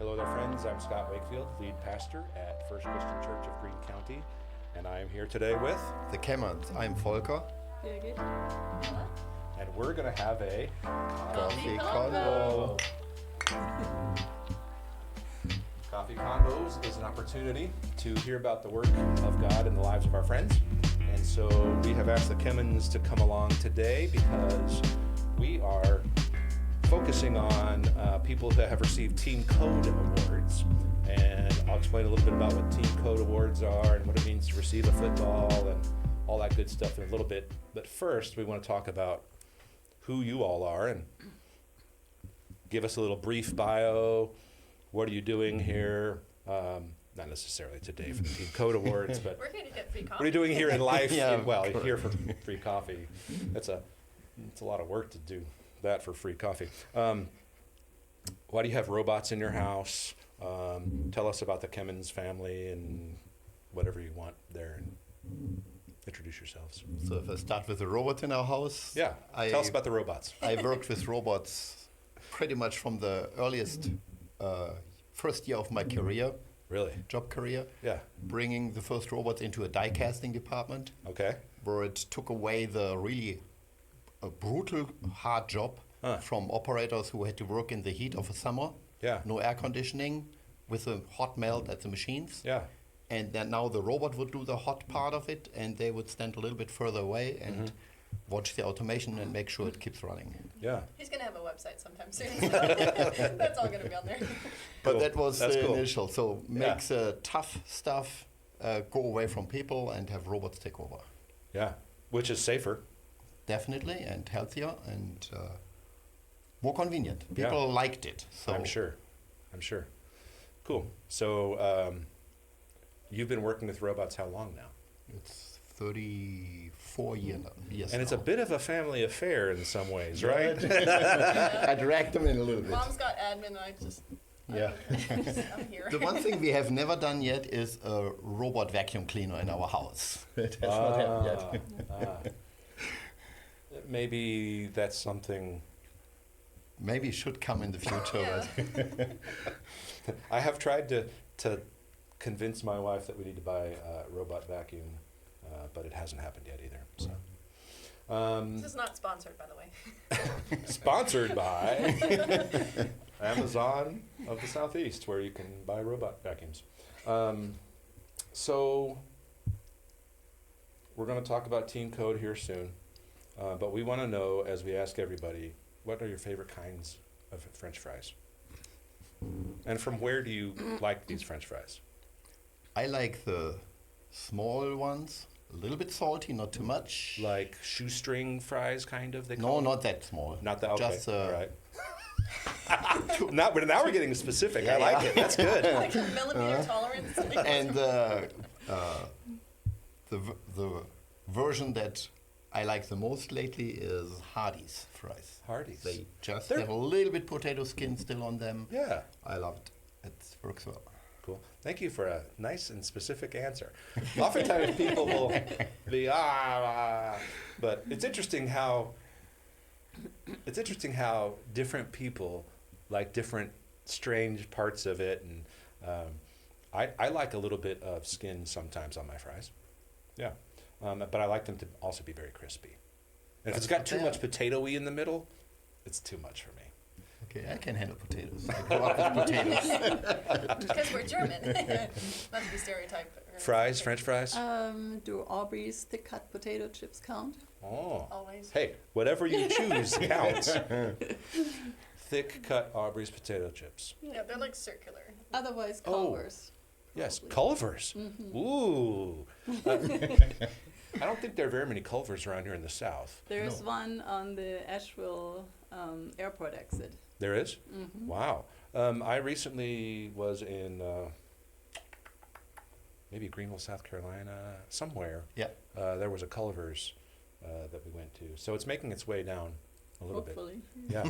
Hello there, friends. I'm Scott Wakefield, lead pastor at First Christian Church of Greene County, and I am here today with the Kemmanns. I'm Volker. Birgit. Nilla. and we're going to have a Coffee Convo. Coffee Convos is an opportunity to hear about the work of God in the lives of our friends. And so we have asked the Kemmanns to come along today because we are focusing on people that have received Team Code Awards. And I'll explain a little bit about what Team Code Awards are and what it means to receive a football and all that good stuff in a little bit. But first, we want to talk about who you all are and give us a little brief bio. What are you doing here? Not necessarily today for the Team Code Awards, but We're here to get free coffee. what are you doing here in life? Yeah, Here for free coffee. It's a lot of work to do that for free coffee. Why do you have robots in your house? Tell us about the Kemmanns family and whatever you want there, and introduce yourselves. So if I start with the robot in our house. Yeah, tell us about the robots. I worked with robots pretty much from the earliest first year of my career, Really? job career, Yeah. bringing the first robots into a die casting department, Okay. where it took away the really brutal, hard job from operators who had to work in the heat of a summer, Yeah. no air conditioning, with a hot melt at the machines. Yeah. And then now the robot would do the hot part of it, and they would stand a little bit further away and watch the automation and make sure it keeps running. Yeah. He's going to have a website sometime soon. So that's all going to be on there. But Cool. that was That's the cool. initial. So makes tough stuff go away from people and have robots take over. Yeah. Which is safer. Definitely, and healthier and more convenient. Yeah. People liked it. So I'm sure. Cool. So you've been working with robots how long now? it's 34 years And it's a now. bit of a family affair in some ways, right? I dragged them in a little bit. Mom's got admin, and I just, Yeah. I'm here. The one thing we have never done yet is a robot vacuum cleaner in our house. It has not happened yet. Maybe that's something. Maybe it should come in the future. Yeah. But I have tried to convince my wife that we need to buy a robot vacuum, but it hasn't happened yet either. So. This is not sponsored, by the way. Sponsored by Amazon of the Southeast, where you can buy robot vacuums. So we're going to talk about Team Code here soon, but we want to know, as we ask everybody, what are your favorite kinds of French fries? And from where do you like these French fries? I like the small ones, a little bit salty, not too much. Like shoestring fries, kind of? They No, call them? not that small. Not that. Okay. Just all right. Now we're getting specific. I Yeah, like yeah. it. That's good. Like a millimeter tolerance. And the version that I like the most lately is Hardee's fries. Hardee's. They just They're- have a little bit potato skin still on them. Yeah. I love it. It works well. Cool. Thank you for a nice and specific answer. Oftentimes people will be but it's interesting how different people like different strange parts of it, and I like a little bit of skin sometimes on my fries. Yeah, but I like them to also be very crispy. And if it's got too much potato-y in the middle, it's too much for me. Okay, I can handle potatoes. I grew up with potatoes. Because we're German. Not to be stereotyped. Fries, French fries. Do Aubrey's thick cut potato chips count? Oh. Always. Hey, whatever you choose counts. Thick cut Aubrey's potato chips. Yeah, they're like circular. Otherwise, Oh. Culver's. Yes, probably. Culver's. Mhm. Ooh. I don't think there are very many Culver's around here in the South. There's No. one on the Asheville airport exit. There is? Mhm. Wow. I recently was in maybe Greenville, South Carolina, somewhere. Yeah. There was a Culver's that we went to. So it's making its way down a little bit. Hopefully. Yeah,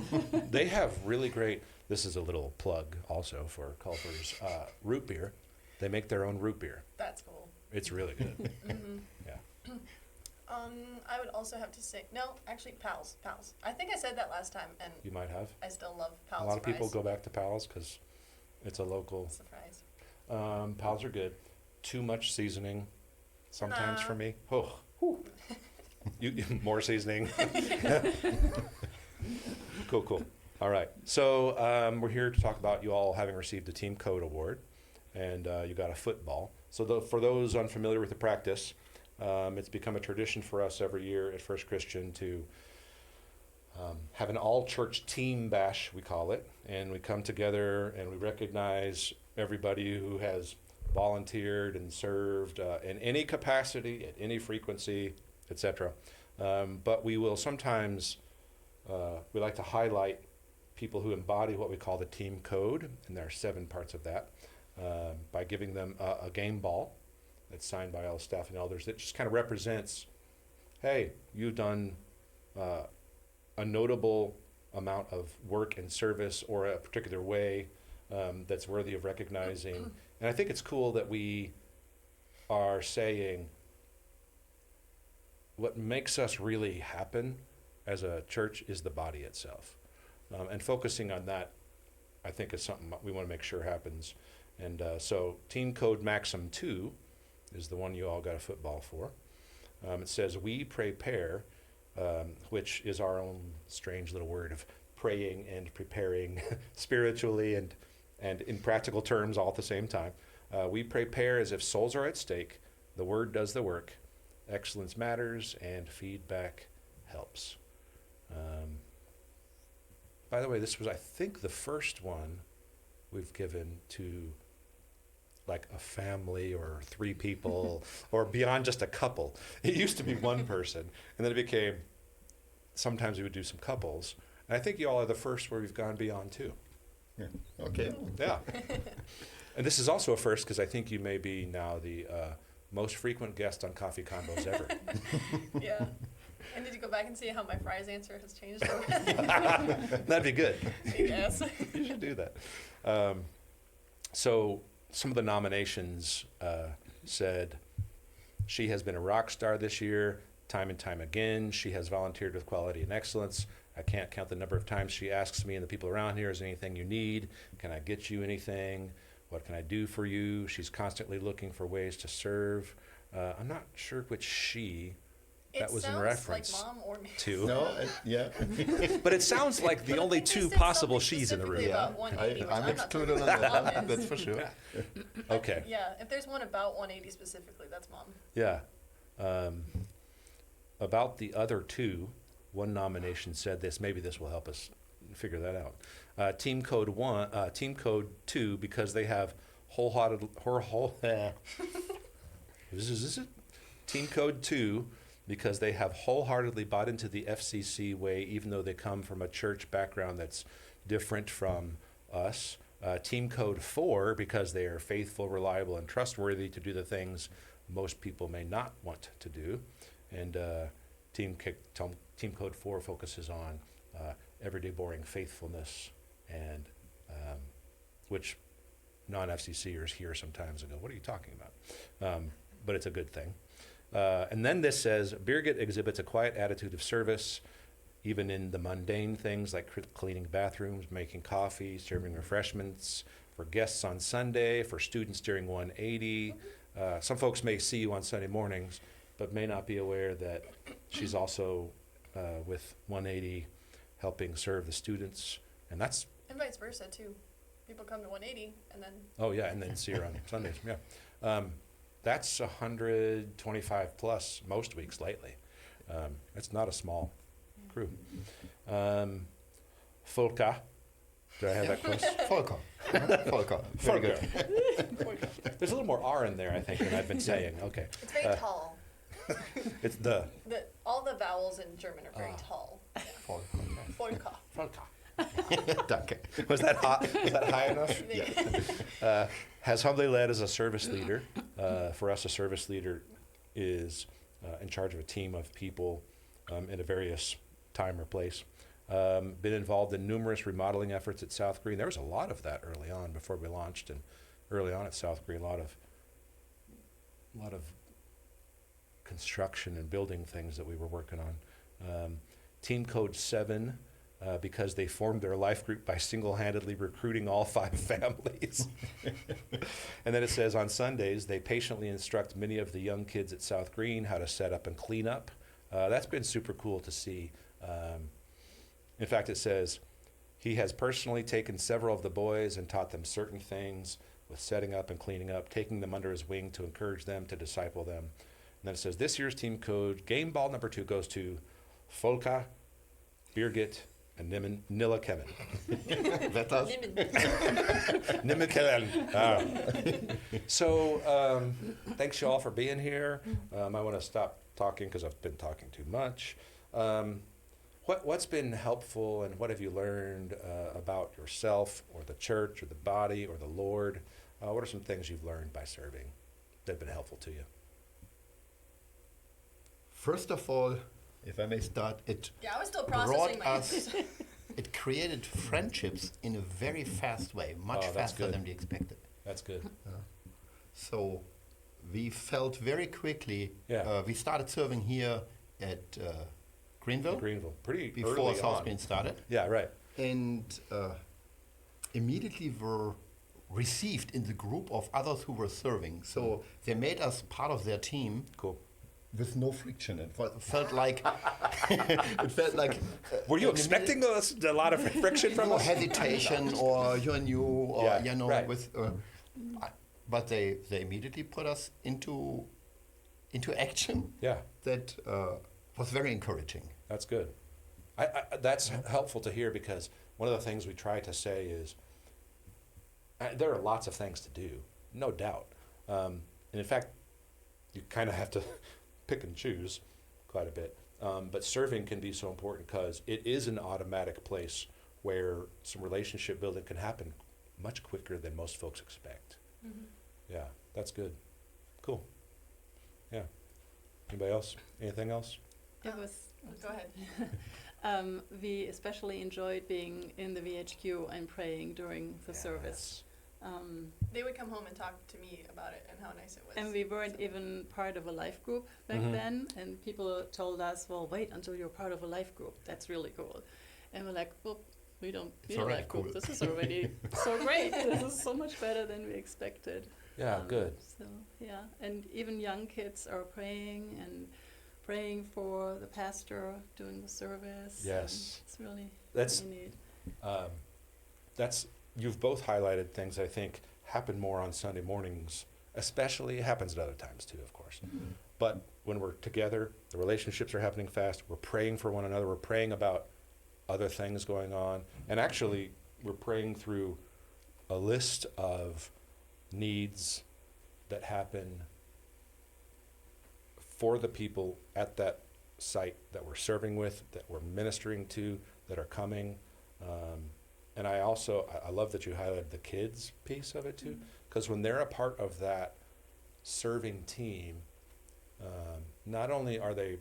they have really great. This is a little plug also for Culver's root beer. They make their own root beer. That's cool. It's really good. Mm-hmm. Yeah. I would also have to say, no, actually, Pals. I think I said that last time, and You might have. I still love Pals A lot of people fries. go back to Pals because It's a local. Surprise. Pals are good. Too much seasoning, sometimes Nah. for me. Oh, whew. You more seasoning. Cool. All right. So we're here to talk about you all having received a Team Code Award, and you got a football. So for those unfamiliar with the practice, it's become a tradition for us every year at First Christian to have an all-church team bash, we call it, and we come together and we recognize everybody who has volunteered and served in any capacity, at any frequency, etc. But we will sometimes, we like to highlight people who embody what we call the team code, and there are 7 parts of that, by giving them a game ball that's signed by all staff and elders that just kind of represents, hey, you've done a notable amount of work and service or a particular way that's worthy of recognizing. And I think it's cool that we are saying what makes us really happen as a church is the body itself. And focusing on that, I think, is something we want to make sure happens. And so Team Code Maxim 2 is the one you all got a football for. It says, we prepare, which is our own strange little word of praying and preparing spiritually and in practical terms all at the same time. We prepare as if souls are at stake. The word does the work. Excellence matters, and feedback helps. By the way, this was, I think, the first one we've given to like a family or 3 people or beyond just a couple. It used to be one person, and then it became, sometimes we would do some couples. And I think you all are the first where we've gone beyond 2. Yeah. Okay. Yeah. And this is also a first because I think you may be now the most frequent guest on Coffee Convos ever. Yeah. And did you go back and see how my fries answer has changed? That'd be good. Yes. You should do that. So some of the nominations said, she has been a rock star this year, time and time again. She has volunteered with quality and excellence. I can't count the number of times she asks me and the people around here, is there anything you need? Can I get you anything? What can I do for you? She's constantly looking for ways to serve. I'm not sure which she that was in reference like mom or me. to. No, yeah. But it sounds like the only They 2 said possible something she's in the room. specifically Yeah. about 180, which I'm I'm not excluded sure on what that, mom is. that's for sure. Okay. Yeah, if there's one about 180 specifically, that's mom. Yeah. About the other 2, one nomination said this. Maybe this will help us figure that out. Team Code 2, because they have Team Code 2, because they have wholeheartedly bought into the FCC way, even though they come from a church background that's different from us. Team Code 4, because they are faithful, reliable, and trustworthy to do the things most people may not want to do. And Team Code 4 focuses on everyday boring faithfulness, and which non-FCCers hear sometimes and go, what are you talking about? But it's a good thing. And then this says, Birgit exhibits a quiet attitude of service, even in the mundane things like cleaning bathrooms, making coffee, serving refreshments for guests on Sunday, for students during 180. Some folks may see you on Sunday mornings, but may not be aware that she's also with 180 helping serve the students. And that's... And vice versa, too. People come to 180 and then... Oh, yeah, and then see her on Sundays, yeah. That's 125 plus most weeks lately. It's not a small crew. Volker, do I have that close? Volker. Volker. Very good. There's a little more R in there, I think, than I've been saying. Okay. It's very tall. It's the... All the vowels in German are very tall. Volker. Volker. Danke. Was that hot? Was that high enough? Yeah. Has humbly led as a service leader. For us, a service leader is in charge of a team of people in a various time or place. Been involved in numerous remodeling efforts at South Green. There was a lot of that early on before we launched, and early on at South Green, a lot of construction and building things that we were working on. Team Code 7 because they formed their life group by single-handedly recruiting all 5 families. And then it says, on Sundays, they patiently instruct many of the young kids at South Green how to set up and clean up. That's been super cool to see. In fact, it says, he has personally taken several of the boys and taught them certain things with setting up and cleaning up, taking them under his wing to encourage them, to disciple them. And then it says, this year's team code, game ball number 2 goes to Volker, Birgit, and Nilla Kemmann. Nimmen Kemmann. So thanks you all for being here. I want to stop talking because I've been talking too much. What's been helpful and what have you learned about yourself or the church or the body or the Lord? What are some things you've learned by serving that have been helpful to you? First of all, if I may start, Yeah, I was still brought processing my us, it created friendships in a very fast way, much Oh, that's faster good. than we expected. That's good. So we felt very quickly, Yeah. we started serving here at Greenville Greenville, pretty before early South on. Green started, Yeah, right. and immediately were received in the group of others who were serving. So they made us part of their team Cool. with no friction. It felt like it felt like. Were you in the expecting a lot of friction from no us? hesitation or you're new or Yeah, right. with but they immediately put us into action. Yeah, That was very encouraging. that's good. That's helpful to hear because one of the things we try to say is there are lots of things to do, no doubt. And in fact, you kind of have to pick and choose quite a bit. But serving can be so important because it is an automatic place where some relationship building can happen much quicker than most folks expect. Mhm. Yeah, that's good. Cool. Yeah. Anybody else? Anything else? It was. Go ahead. We especially enjoyed being in the VHQ and praying during the service. They would come home and talk to me about it and how nice it was. And we weren't even part of a life group back Mhm. then. And people told us, well, wait until you're part of a life group. That's really cool. And we're like, well, we don't need a already life group. cool. This is already so great. This is so much better than we expected. Yeah, good. So, yeah. And even young kids are praying for the pastor doing the service. and Yes. It's really, That's really neat. you've both highlighted things I think happen more on Sunday mornings, especially. It happens at other times too, of course. But when we're together, the relationships are happening fast. We're praying for one another. We're praying about other things going on. And actually, we're praying through a list of needs that happen for the people at that site that we're serving with, that we're ministering to, that are coming. And I love that you highlighted the kids piece of it too, because when they're a part of that serving team, not only are they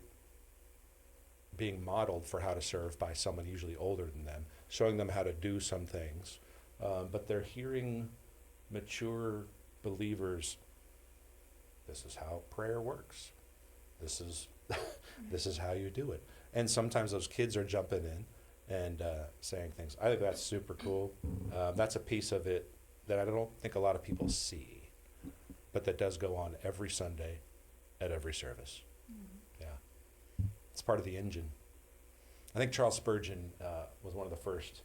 being modeled for how to serve by someone usually older than them, showing them how to do some things, but they're hearing mature believers, this is how prayer works. This is how you do it. And sometimes those kids are jumping in and saying things. I think that's super cool. That's a piece of it that I don't think a lot of people see, but that does go on every Sunday at every service. Yeah. It's part of the engine. I think Charles Spurgeon was one of the first.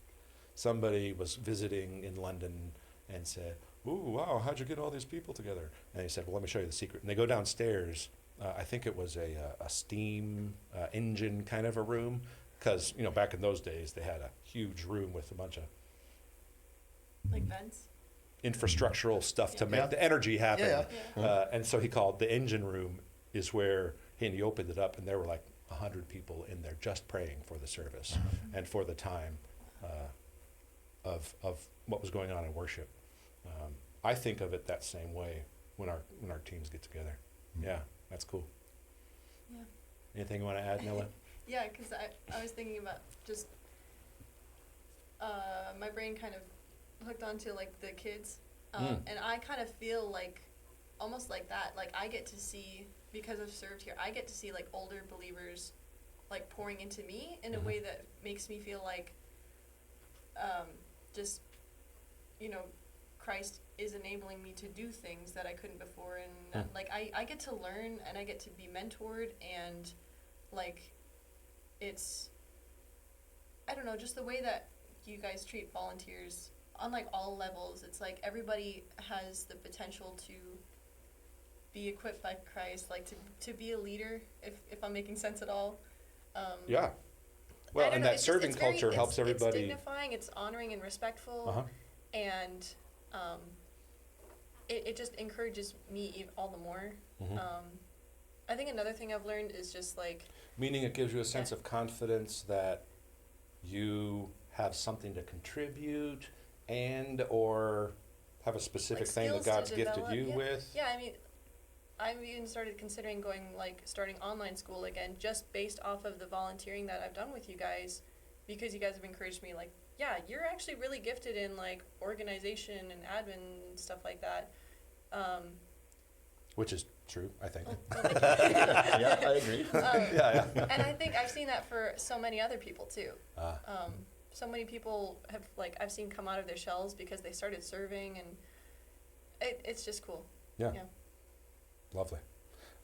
Somebody was visiting in London and said, "Ooh, wow, how'd you get all these people together?" And he said, "Well, let me show you the secret." And they go downstairs. I think it was a steam engine kind of a room, because back in those days they had a huge room with a bunch of Like vents. infrastructural stuff to make Yeah. the energy happen. Yeah, Yeah. And so he called the engine room is where he opened it up, and there were like 100 people in there just praying for the service and for the time of what was going on in worship. I think of it that same way when our teams get together. Yeah, that's cool. Yeah. Anything you want to add, Nilla? Yeah, because I was thinking about just my brain kind of hooked onto like the kids, and I kind of feel like almost like that. Like I get to see, because I've served here, I get to see like older believers like pouring into me in a way that makes me feel like just, you know, Christ is enabling me to do things that I couldn't before, and like I get to learn and I get to be mentored, and like it's, I don't know, just the way that you guys treat volunteers on like all levels. It's like everybody has the potential to be equipped by Christ, like to be a leader, if I'm making sense at all. Yeah. Well, and that serving culture helps It's everybody. dignifying, it's honoring and respectful, Uh-huh. and it just encourages me all the more. Mhm. I think another thing I've learned is just like, Meaning it gives you a sense of confidence that you have something to contribute and or have a specific like thing that skills to God's gifted develop. you Yeah. with. Yeah, I mean, I've even started considering starting online school again, just based off of the volunteering that I've done with you guys, because you guys have encouraged me, like, yeah, you're actually really gifted in like organization and admin and stuff like that. Which is true, I think. Yeah, I agree. Yeah. And I think I've seen that for so many other people too. Ah. So many people have, like, I've seen come out of their shells because they started serving, and it's just cool. Yeah. Yeah. Lovely.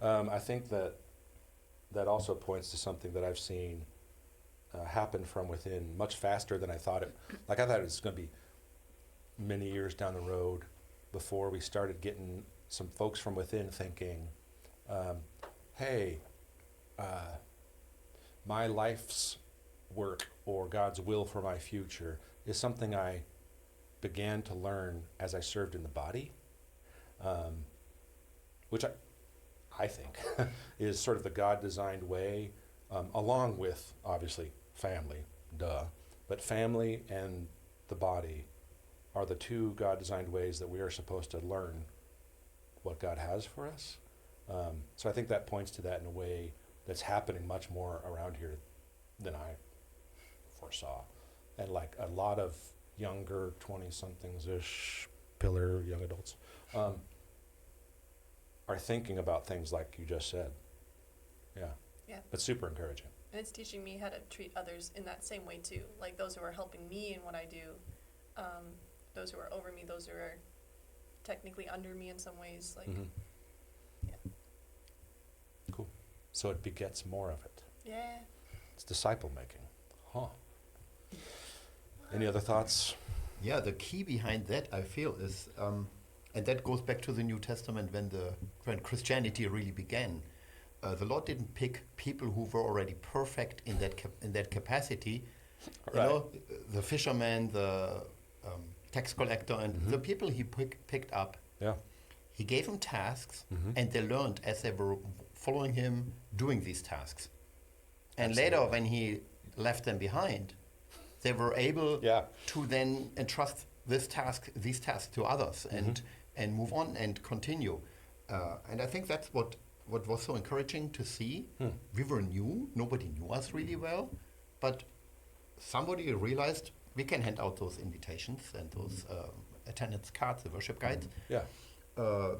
I think that also points to something that I've seen happen from within much faster than I thought it. Like I thought it was going to be many years down the road before we started getting some folks from within thinking, hey, my life's work or God's will for my future is something I began to learn as I served in the body, which I think is sort of the God-designed way, along with, obviously, family, but family and the body are the two God-designed ways that we are supposed to learn what God has for us. So I think that points to that in a way that's happening much more around here than I foresaw. And like a lot of younger 20-somethings-ish, pillar young adults, are thinking about things like you just said. Yeah. Yeah. It's super encouraging. And it's teaching me how to treat others in that same way too. Like those who are helping me in what I do, those who are over me, those who are technically under me in some ways. Like, Mhm. yeah. Cool. So it begets more of it. Yeah. It's disciple making. Huh. Any other thoughts? Yeah, the key behind that, I feel, is, and that goes back to the New Testament when Christianity really began. The Lord didn't pick people who were already perfect in that capacity. Right. You know, the fisherman, the tax collector, and the people he picked up. Yeah. He gave them tasks, Mhm. and they learned as they were following him doing these tasks. And Absolutely. later, when he left them behind, they were able Yeah. to then entrust these tasks to others and move on and continue. And I think that's what was so encouraging to see. We were new, nobody knew us really well, but somebody realized we can hand out those invitations and those attendance cards, the worship guides. Yeah.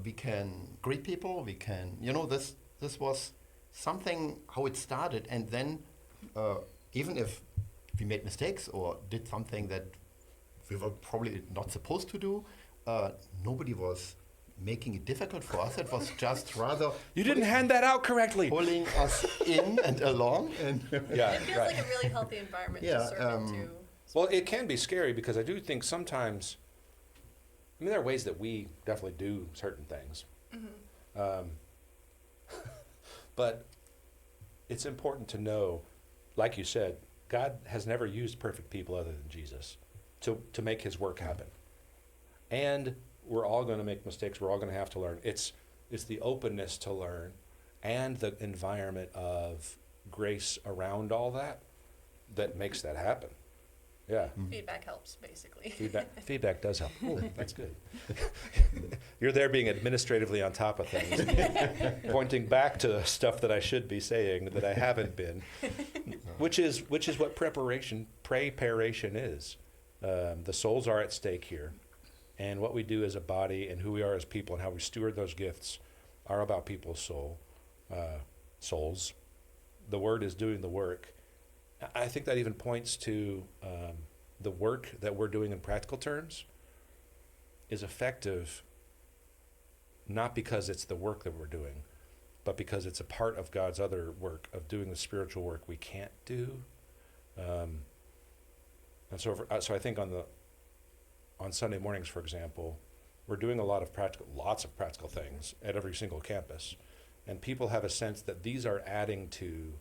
We can greet people, we can, this was something how it started, and then even if we made mistakes or did something that we were probably not supposed to do, nobody was making it difficult for us. It was just rather You didn't hand that out correctly. pulling us in and along. And Yeah. It feels Right. like a really healthy environment Yeah, to serve into. Well, it can be scary because I do think sometimes, I mean, there are ways that we definitely do certain things. But it's important to know, like you said, God has never used perfect people other than Jesus to make his work happen. And we're all going to make mistakes. We're all going to have to learn. It's the openness to learn and the environment of grace around all that makes that happen. Yeah. Feedback helps, basically. Feedback does help. Ooh, that's good. You're there being administratively on top of things, pointing back to stuff that I should be saying that I haven't been, which is what preparation is. The souls are at stake here, and what we do as a body and who we are as people and how we steward those gifts are about people's souls. The word is doing the work. I think that even points to the work that we're doing in practical terms is effective not because it's the work that we're doing, but because it's a part of God's other work of doing the spiritual work we can't do. And so I think on Sunday mornings, for example, we're doing lots of practical things at every single campus. And people have a sense that these are adding to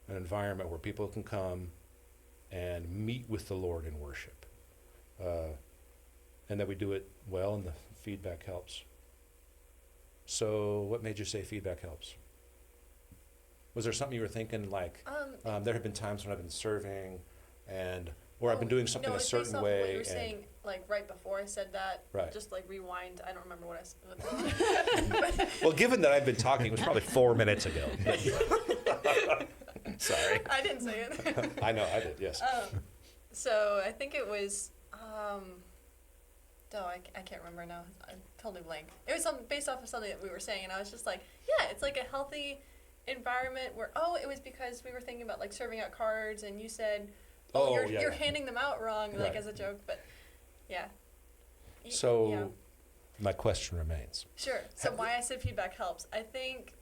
an environment where people can come and meet with the Lord in worship. And that we do it well, and the feedback helps. So what made you say feedback helps? Was there something you were thinking, like, there have been times when I've been serving, or I've been doing something a certain way. What you were saying, like, right before I said that, right. Just, like, rewind. I don't remember what I said. Well, given that I've been talking, it was probably 4 minutes ago. Sorry. I didn't say it. I know, I did, yes. So I think it was, I can't remember now. I'm totally blank. It was based off of something that we were saying, and I was just like, yeah, it's like a healthy environment where, it was because we were thinking about, like, serving out cards, and you said, you're handing them out wrong, like, as a joke, but yeah. So my question remains. Sure. So why I said feedback helps. I think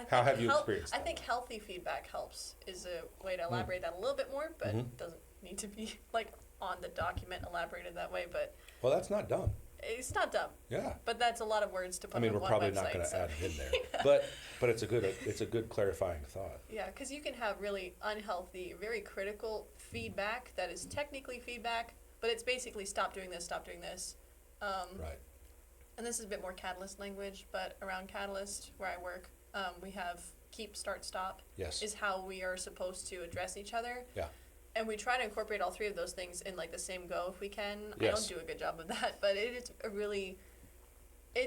how have you experienced that? I think healthy feedback helps is a way to elaborate that a little bit more, but it doesn't need to be, like, on the document elaborated that way, but. Well, that's not dumb. It's not dumb. Yeah. But that's a lot of words to put on one website. We're probably not going to add it in there. But it's a good clarifying thought. Yeah, because you can have really unhealthy, very critical feedback that is technically feedback, but it's basically stop doing this. Right. And this is a bit more Catalyst language, but around Catalyst, where I work, we have keep, start, stop. Yes. Is how we are supposed to address each other. Yeah. And we try to incorporate all three of those things in, like, the same go if we can. Yes. I don't do a good job of that, but it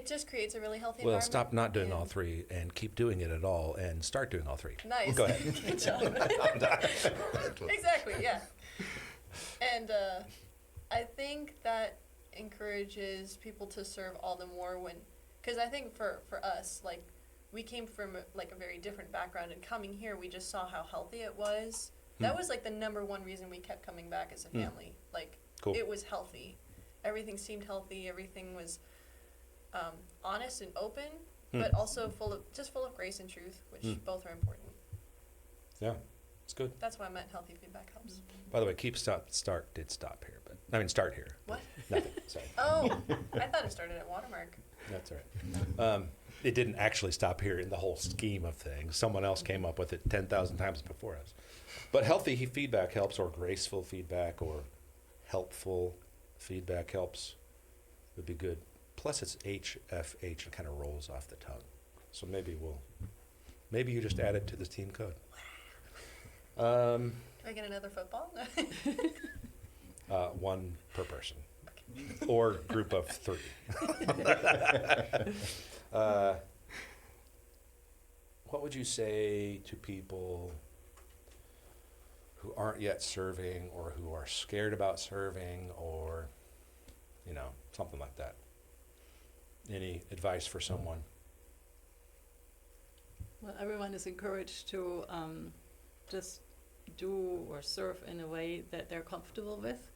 just creates a really healthy Well, environment. stop not doing all three and keep doing it at all and start doing all three. Nice. Go ahead. Good job. Exactly, yeah. And I think that encourages people to serve all the more because I think for us, like, we came from, like, a very different background, and coming here, we just saw how healthy it was. That was, like, the number one reason we kept coming back as a family. Like, cool. It was healthy. Everything seemed healthy. Everything was honest and open, but also full of grace and truth, which both are important. Yeah, it's good. That's why I meant healthy feedback helps. By the way, keep, start did stop here, start here. What? Nothing, sorry. Oh, I thought it started at Watermark. That's all right. It didn't actually stop here in the whole scheme of things. Someone else came up with it 10,000 times before us. But healthy feedback helps, or graceful feedback, or helpful feedback helps would be good. Plus it's HFH, it kind of rolls off the tongue. So maybe you just add it to the team code. Do I get another football? One per person. Or group of 3. What would you say to people who aren't yet serving, or who are scared about serving, or, something like that? Any advice for someone? Well, everyone is encouraged to just do or serve in a way that they're comfortable with.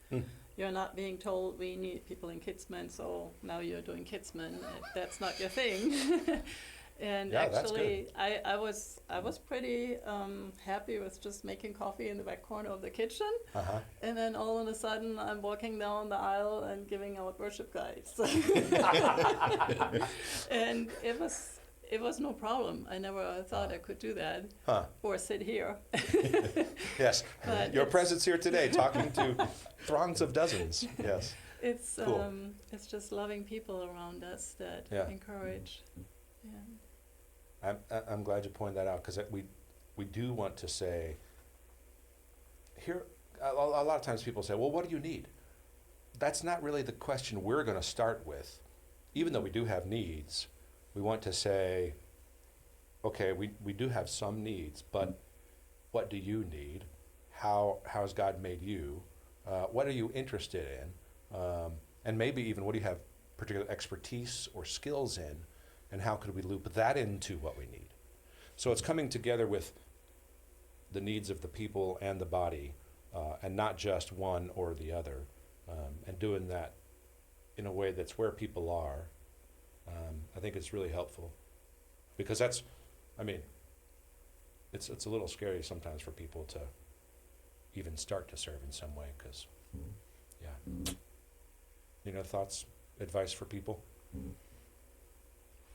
You're not being told we need people in Kidsman, so now you're doing Kidsman. That's not your thing. And yeah, actually, I was pretty happy with just making coffee in the back corner of the kitchen. Uh-huh. And then all of a sudden, I'm walking down the aisle and giving out worship guides. And it was no problem. I never thought I could do that or sit here. Yes, But your presence here today, talking to throngs of dozens. Yes, it's cool. it's just loving people around us that encourage. Yeah. I'm glad you pointed that out, because we do want to say here. A lot of times people say, "Well, what do you need?" That's not really the question we're going to start with, even though we do have needs. We want to say, okay, we do have some needs, but what do you need? How has God made you? What are you interested in? And maybe even what do you have particular expertise or skills in? And how could we loop that into what we need? So it's coming together with the needs of the people and the body, and not just one or the other, and doing that in a way that's where people are. I think it's really helpful, because that's, I mean, it's a little scary sometimes for people to even start to serve in some way, because, yeah. You know, thoughts, advice for people?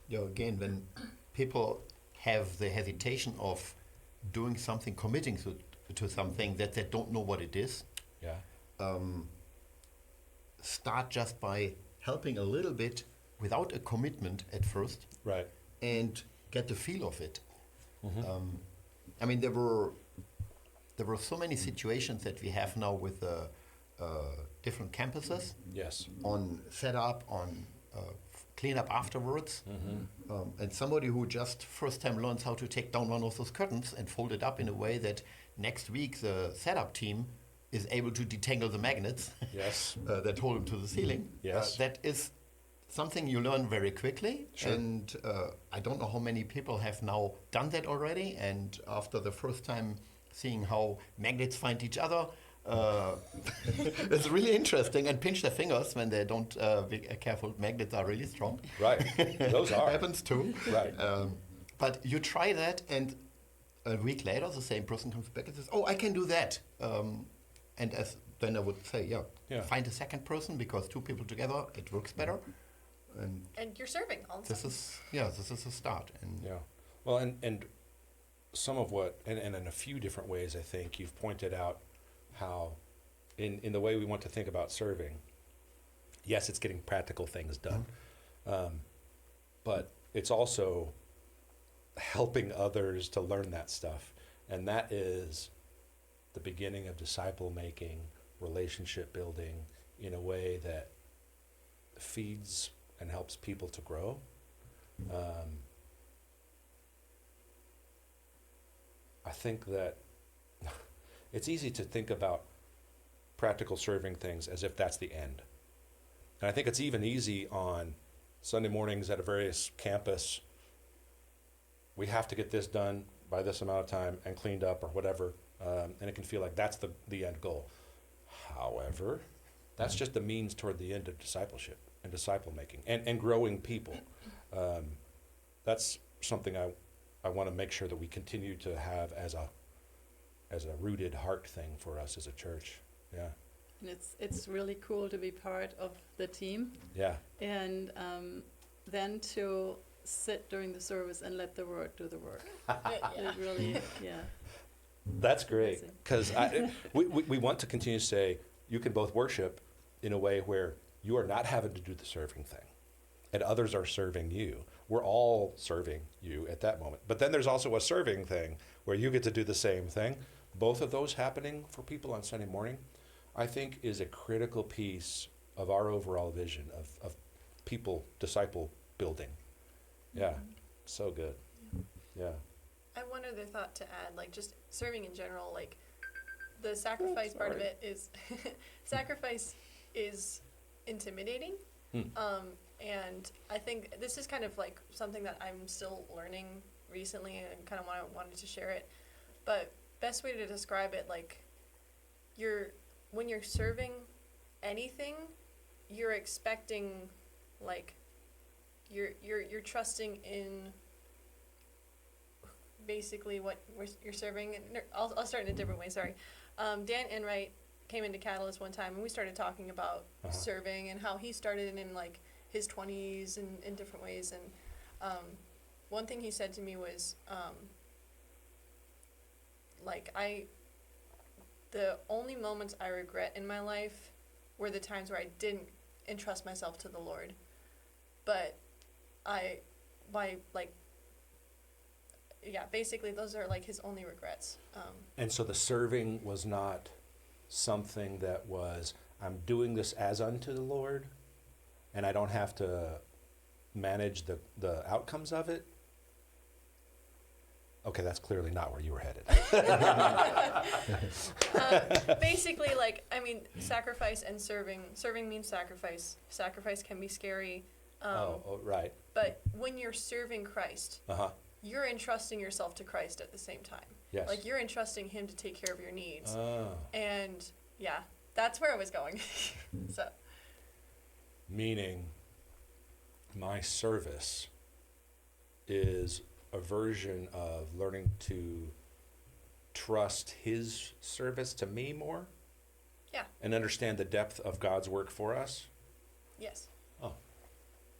Yeah, again, when people have the hesitation of doing something, committing to something that they don't know what it is, Yeah. start just by helping a little bit without a commitment at first, Right. and get the feel of it. I mean, there were so many situations that we have now with different campuses Yes. on setup, on cleanup afterwards, and somebody who just first time learns how to take down one of those curtains and fold it up in a way that next week the setup team is able to detangle the magnets Yes. that hold them to the ceiling. Yes. That is something you learn very quickly. Sure. And I don't know how many people have now done that already. And after the first time seeing how magnets find each other, it's really interesting, and pinch their fingers when they don't be careful. Magnets are really strong. Right. Those are. Happens too. Right. But you try that, and a week later, the same person comes back and says, "Oh, I can do that." And then I would say, Yeah. find a second person, because two people together, it works better. And you're serving all the time. this is a start. And Yeah. Well, and some of what, and in a few different ways, I think you've pointed out how in the way we want to think about serving, yes, it's getting practical things done, but it's also helping others to learn that stuff. And that is the beginning of disciple making, relationship building in a way that feeds and helps people to grow. I think that it's easy to think about practical serving things as if that's the end. And I think it's even easy on Sunday mornings at a various campus. We have to get this done by this amount of time and cleaned up or whatever. And it can feel like that's the end goal. However, that's just the means toward the end of discipleship and disciple making and growing people. That's something I want to make sure that we continue to have as a rooted heart thing for us as a church. Yeah. And it's really cool to be part of the team, Yeah. and then to sit during the service and let the word do the work. It really, yeah. That's great, Amazing. because we want to continue to say you can both worship in a way where you are not having to do the serving thing, and others are serving you. We're all serving you at that moment. But then there's also a serving thing where you get to do the same thing. Both of those happening for people on Sunday morning, I think, is a critical piece of our overall vision of people, disciple building. Yeah, so good. Yeah. I have one other thought to add, like just serving in general, like the sacrifice part of it is sacrifice is intimidating. And I think this is kind of like something that I'm still learning recently, and kind of wanted to share it. But best way to describe it, like when you're serving anything, you're expecting, like you're trusting in basically what you're serving. I'll start in a different way. Sorry, Dan Enright came into Catalyst one time, and we started talking about serving and how he started in like his 20s and in different ways. And one thing he said to me was, the only moments I regret in my life were the times where I didn't entrust myself to the Lord. But basically those are like his only regrets. And so the serving was not something that was, I'm doing this as unto the Lord, and I don't have to manage the outcomes of it. Okay, that's clearly not where you were headed. Basically, like, I mean, sacrifice and serving. Serving means sacrifice. Sacrifice can be scary. Right. But when you're serving Christ, Uh-huh. you're entrusting yourself to Christ at the same time. Yes. Like, you're entrusting him to take care of your needs. Ah. And, yeah, that's where I was going. So, Meaning, my service is a version of learning to trust his service to me more yeah, and understand the depth of God's work for us. yes. Oh,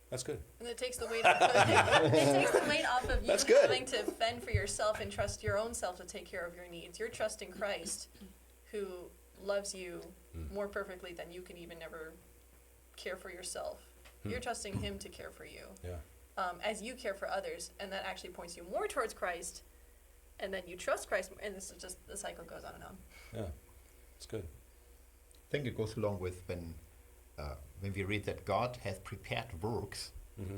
that's good. And it takes the weight off of, it takes the weight off of you That's good. having to fend for yourself and trust your own self to take care of your needs. You're trusting Christ, who loves you more perfectly than you can even ever care for yourself. You're trusting him to care for you. Yeah. As you care for others, and that actually points you more towards Christ, and then you trust Christ, and this is just, the cycle goes on and on. Yeah. It's good. I think it goes along with when we read that God has prepared works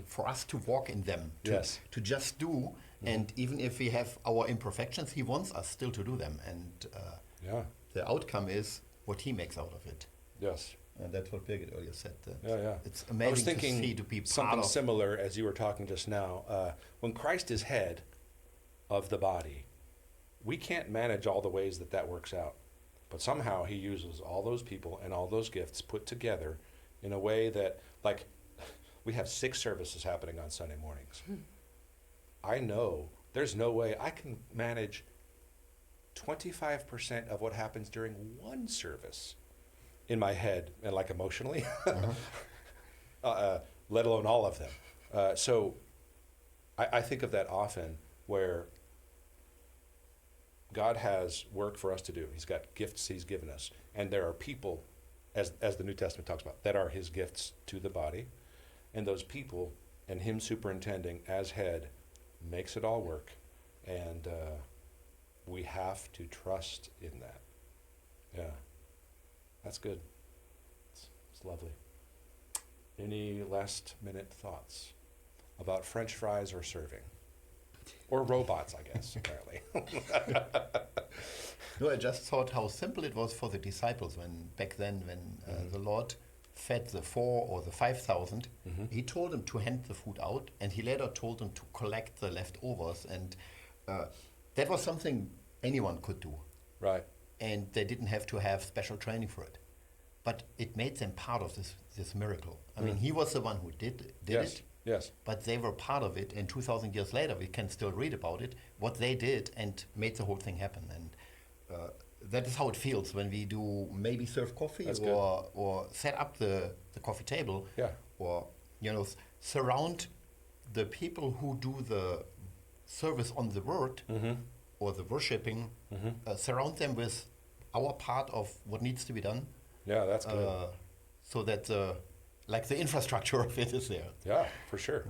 for us to walk in them, to just do, and even if we have our imperfections, he wants us still to do them, and the outcome is what he makes out of it. Yes. And that's what Birgit earlier said. That it's I was amazing thinking to see, to be part something of. similar as you were talking just now. When Christ is head of the body, we can't manage all the ways that works out. But somehow he uses all those people and all those gifts put together in a way that, like, we have 6 services happening on Sunday mornings. I know there's no way I can manage 25% of what happens during one service in my head and, like, emotionally, let alone all of them. So I think of that often, where God has work for us to do. He's got gifts he's given us. And there are people, as the New Testament talks about, that are his gifts to the body. And those people and him superintending as head makes it all work. And we have to trust in that. Yeah. That's good. It's lovely. Any last minute thoughts about French fries or serving? Or robots, I guess, apparently. No, I just thought how simple it was for the disciples when back then, when the Lord fed the 4,000 or the 5,000, he told them to hand the food out, and he later told them to collect the leftovers, and that was something anyone could do. Right. And they didn't have to have special training for it. But it made them part of this miracle. I mean, he was the one who did it. Yes. But they were part of it, and 2,000 years later, we can still read about it, what they did, and made the whole thing happen. And that is how it feels when we do maybe serve coffee or set up the coffee table, or surround the people who do the service on the word or the worshipping, surround them with our part of what needs to be done. Yeah, that's good. So that the infrastructure of it is there. Yeah, for sure.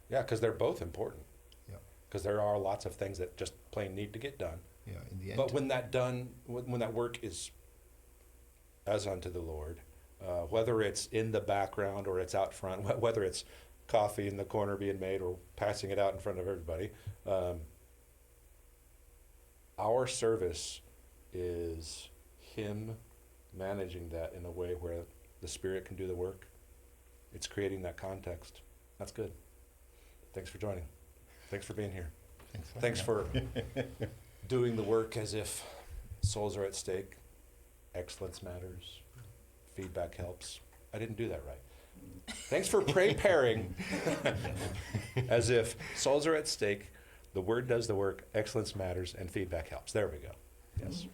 Yeah, because they're both important. Yeah. Because there are lots of things that just plain need to get done. Yeah, in the end. But when that work is as unto the Lord, whether it's in the background or it's out front, whether it's coffee in the corner being made or passing it out in front of everybody, our service is him managing that in a way where the Spirit can do the work. It's creating that context. That's good. Thanks for joining. Thanks for being here. Thanks for doing the work as if souls are at stake. Excellence matters. Feedback helps. I didn't do that right. Thanks for preparing as if souls are at stake, the word does the work, excellence matters, and feedback helps. There we go. Yes.